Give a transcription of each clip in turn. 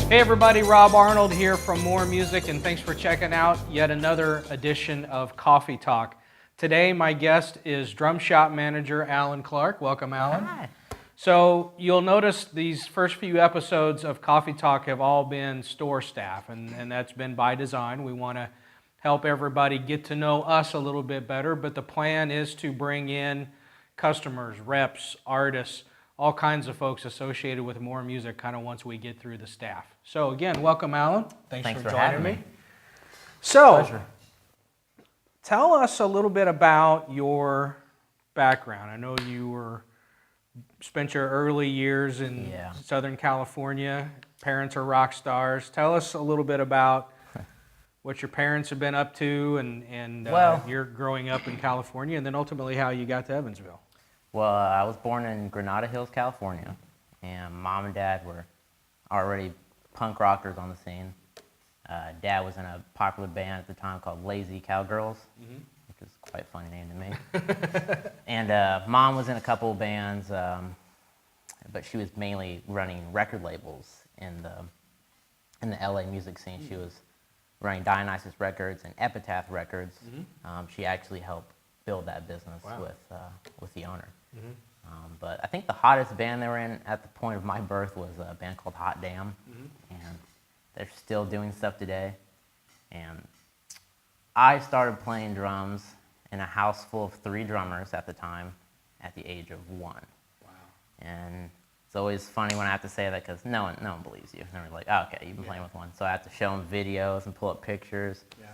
Hey everybody, Rob Arnold here from More Music, and thanks for checking out yet another edition of Coffee Talk. Today my guest is drum shop manager Alan Clark. Welcome, Alan. Hi. So you'll notice these first few episodes of Coffee Talk have all been store staff, and that's been by design. We want to help everybody get to know us a little bit better, but the plan is to bring in customers, reps, artists, all kinds of folks associated with More Music kind of once we get through the staff. So again, welcome, Alan. Thanks for joining having me. me. So, Pleasure. tell us a little bit about your background. I know you spent your early years in Southern California. Parents are rock stars. Tell us a little bit about what your parents have been up to and your growing up in California, and then ultimately how you got to Evansville. Well, I was born in Granada Hills, California, and Mom and Dad were already punk rockers on the scene. Dad was in a popular band at the time called Lazy Cowgirls, which is quite a funny name to me. And Mom was in a couple of bands, but she was mainly running record labels in the LA music scene. She was running Dionysus Records and Epitaph Records. She actually helped build that business with the owner. But I think the hottest band they were in at the point of my birth was a band called Hot Damn, and they're still doing stuff today. And I started playing drums in a house full of 3 drummers at the time, at the age of 1. Wow. And it's always funny when I have to say that because no one believes you. And they're like, oh, okay, you've been playing with one. So I have to show them videos and pull up pictures. Yeah.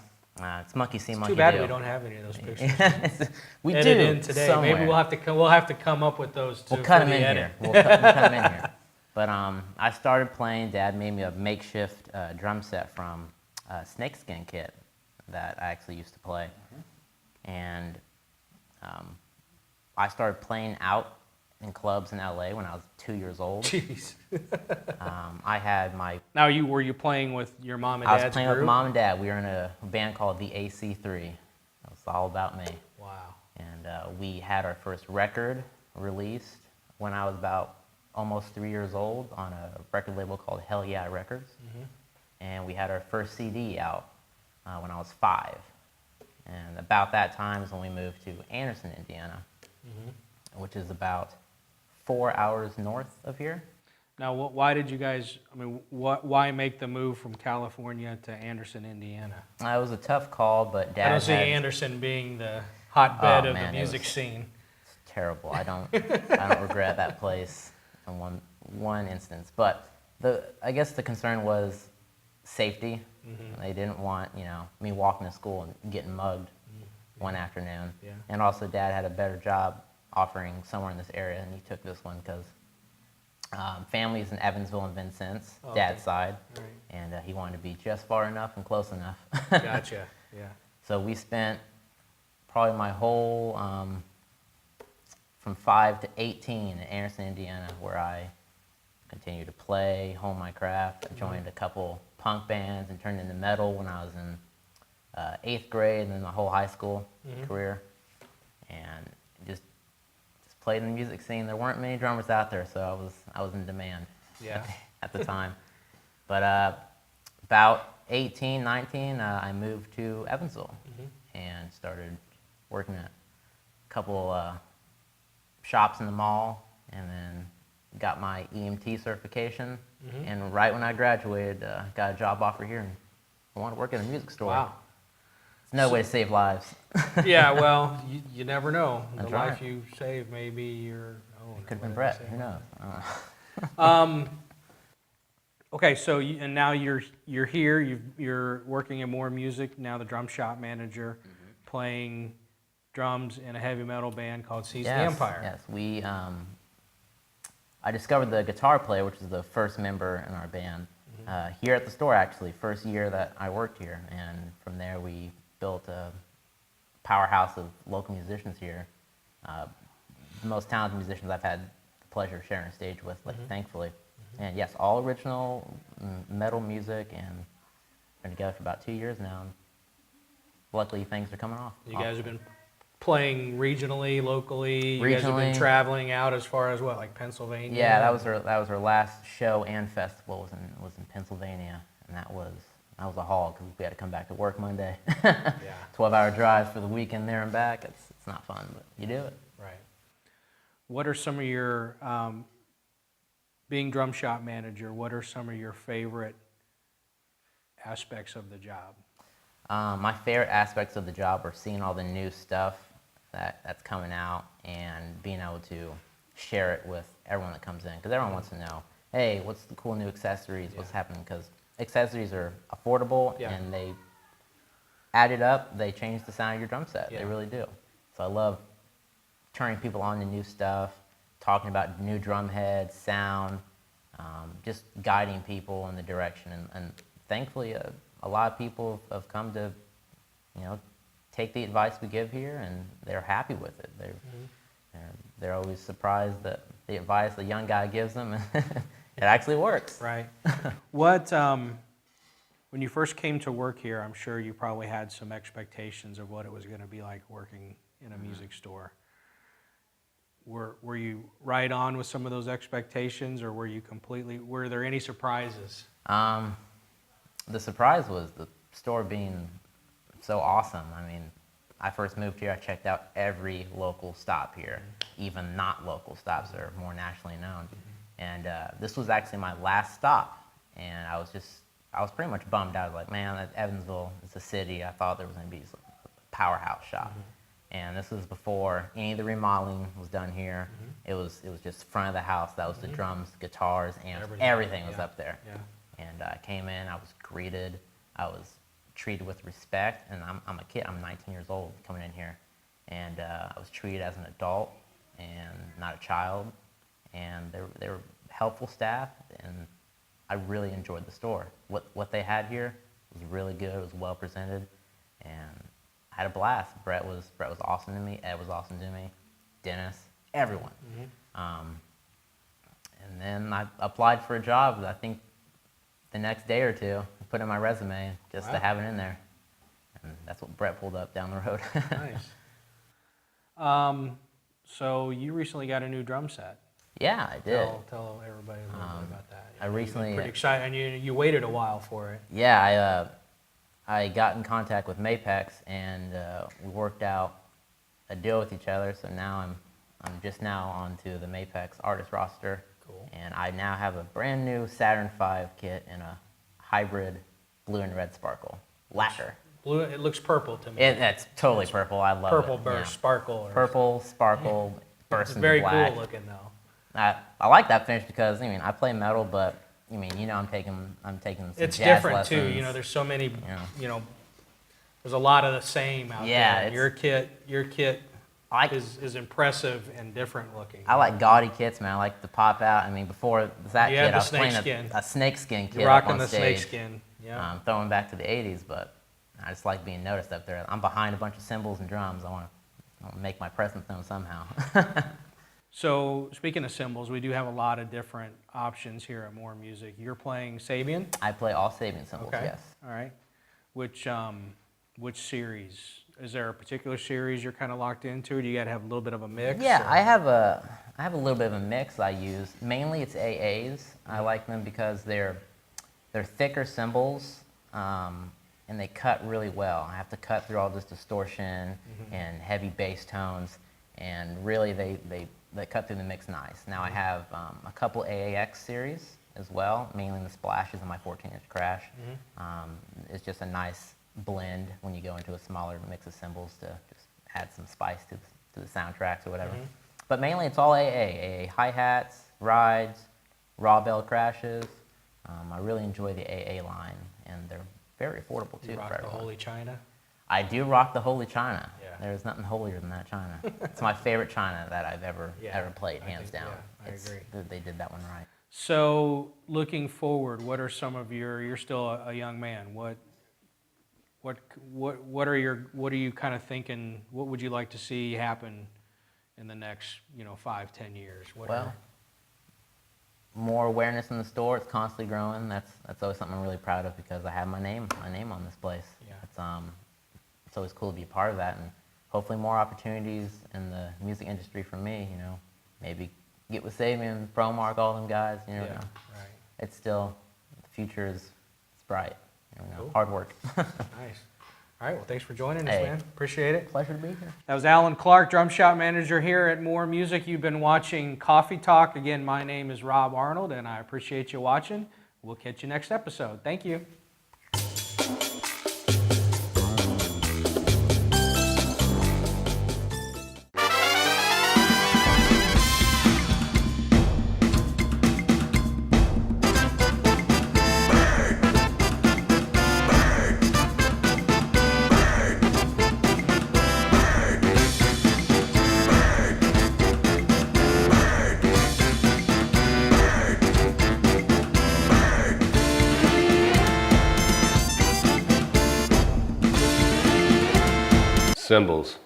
It's monkey see, monkey do. Too bad we don't have any of those pictures. We Edit do in today. somewhere. Maybe we'll have to come up with those too. We'll cut for them the in edit. here. We'll cut them in here. But I started playing. Dad made me a makeshift drum set from a snakeskin kit that I actually used to play, and I started playing out in clubs in LA when I was 2 years old. Jeez. I had my. Now, were you playing with your mom and dad's I was playing group? with Mom and Dad. We were in a band called the AC3. It was all about me. Wow. And we had our first record released when I was about almost 3 years old on a record label called Hell Yeah Records. And we had our first CD out when I was 5. And about that time is when we moved to Anderson, Indiana, which is about 4 hours north of here. Now, why did you guys, why make the move from California to Anderson, Indiana? It was a tough call, but Dad I don't see Anderson being the hotbed of the music scene. It's terrible. I don't regret that place in one instance. But I guess the concern was safety. They didn't want me walking to school and getting mugged one afternoon. Yeah. And also, Dad had a better job offering somewhere in this area, and he took this one because family's in Evansville and Vincennes, Dad's side, Right. and he wanted to be just far enough and close enough. Gotcha. Yeah. So we spent probably my whole from 5 to 18 in Anderson, Indiana, where I continued to play, hone my craft. I joined a couple punk bands and turned into metal when I was in 8th grade, and then my whole high school career, and just played in the music scene. There weren't many drummers out there, so I was in demand at the time. But about 18, 19, I moved to Evansville and started working at a couple shops in the mall, and then got my EMT certification. And right when I graduated, got a job offer here, and I wanted to work in a music store. Wow. It's no way to save lives. Yeah, well, you never know. The That's life right. you save, maybe you're. It could have been Brett. Who knows? Okay, so now you're here. You're working in More Music now. The drum shop manager, playing drums in a heavy metal band called Seize the Empire. Yes, I discovered the guitar player, which is the first member in our band, here at the store. Actually, first year that I worked here, and from there we built a powerhouse of local musicians here. The most talented musicians I've had the pleasure of sharing stage with, thankfully. And yes, all original metal music, and been together for about 2 years now. And luckily, things are coming off. You guys have been playing regionally, locally? You guys have been Regionally. traveling out as far as what, like Pennsylvania? Yeah, that was our last show and festival was in Pennsylvania, and that was a haul because we had to come back to work Monday. Yeah. 12-hour drive for the weekend there and back. It's not fun, but you do it. Right. What are some of your, being drum shop manager, what are some of your favorite aspects of the job? My favorite aspects of the job are seeing all the new stuff that's coming out and being able to share it with everyone that comes in, because everyone wants to know, hey, what's the cool new accessories, what's happening, because accessories are affordable and they added up, they change the sound of your drum set. They really do. So I love turning people on to new stuff, talking about new drum heads, sound, just guiding people in the direction. And thankfully, a lot of people have come to, take the advice we give here, and they're happy with it. They're always surprised that the advice the young guy gives them, it actually works. Right. What, when you first came to work here, I'm sure you probably had some expectations of what it was going to be like working in a music store. Were you right on with some of those expectations, or were there any surprises? The surprise was the store being so awesome. I mean, I first moved here, I checked out every local stop here, even not local stops that are more nationally known. And this was actually my last stop, and I was pretty much bummed out. I was like, man, Evansville is a city. I thought there was going to be a powerhouse shop. And this was before any of the remodeling was done here. It was just front of the house. That was the drums, guitars, amps, everything was up there. And I came in, I was greeted, I was treated with respect, and I'm a kid, I'm 19 years old coming in here. And I was treated as an adult and not a child. And they were helpful staff, and I really enjoyed the store. What they had here was really good, it was well presented, and I had a blast. Brett was awesome to me, Ed was awesome to me, Dennis, everyone. And then I applied for a job, I think the next day or two, I put in my resume just to have it in there. And that's what Brett pulled up down the road. Nice. So you recently got a new drum set. Yeah, I did. Tell everybody a little bit about that. I recently... Pretty excited, and you waited a while for it. Yeah, I got in contact with Mapex, and we worked out a deal with each other, so now I'm just now onto the Mapex artist roster. Cool. And I now have a brand new Saturn V kit in a hybrid blue and red sparkle lacquer. Blue. It looks purple to me. That's totally purple. I love purple it. burst, sparkle. Purple, sparkle, burst It's into very black. cool looking though. I like that finish because I play metal, but I'm taking some It's jazz different lessons. too. There's so many. There's a lot of the same out there. Your kit is impressive and different looking. I like gaudy kits, man. I like to pop out. Before that You kit, had I was the playing snakeskin. a snakeskin kit You're up rocking on the stage. snakeskin. Yeah. Throwing back to the 80s, but I just like being noticed up there. I'm behind a bunch of cymbals and drums. I want to make my presence known somehow. So speaking of cymbals, we do have a lot of different options here at More Music. You're playing Sabian? I play all Sabian cymbals, Okay. yes. All right. Which series? Is there a particular series you're kind of locked into, or do you got to have a little bit of a mix? Yeah, or? I have a little bit of a mix I use. Mainly it's AAs. I like them because they're thicker cymbals, and they cut really well. I have to cut through all this distortion and heavy bass tones, and really they cut through the mix nice. Now I have a couple AAX series as well, mainly the splashes and my 14-inch crash. It's just a nice blend when you go into a smaller mix of cymbals to just add some spice to the soundtracks or whatever. But mainly it's all AA hi-hats, rides, raw bell crashes. I really enjoy the AA line, and they're very affordable too. You rock for the everyone. Holy China? I do rock the Holy China. Yeah. There's nothing holier than that China. It's my favorite China that I've ever played, I hands think- down. yeah, I agree. They did that one right. So looking forward, what are some of you're still a young man. What are you kind of thinking, what would you like to see happen in the next, 5, 10 years? More awareness in the store. It's constantly growing. That's always something I'm really proud of because I have my name on this place. Yeah. It's always cool to be a part of that, and hopefully more opportunities in the music industry for me, you know. Maybe get with Sabian, Promark, all them guys, you never know. Right. It's still, the future is it's bright. You know, Cool. hard work. Nice. All right, well, thanks for joining us, Hey. man. Appreciate it. Pleasure to be here. That was Alan Clark, drum shop manager here at More Music. You've been watching Coffee Talk. Again, my name is Rob Arnold, and I appreciate you watching. We'll catch you next episode. Thank you. Symbols.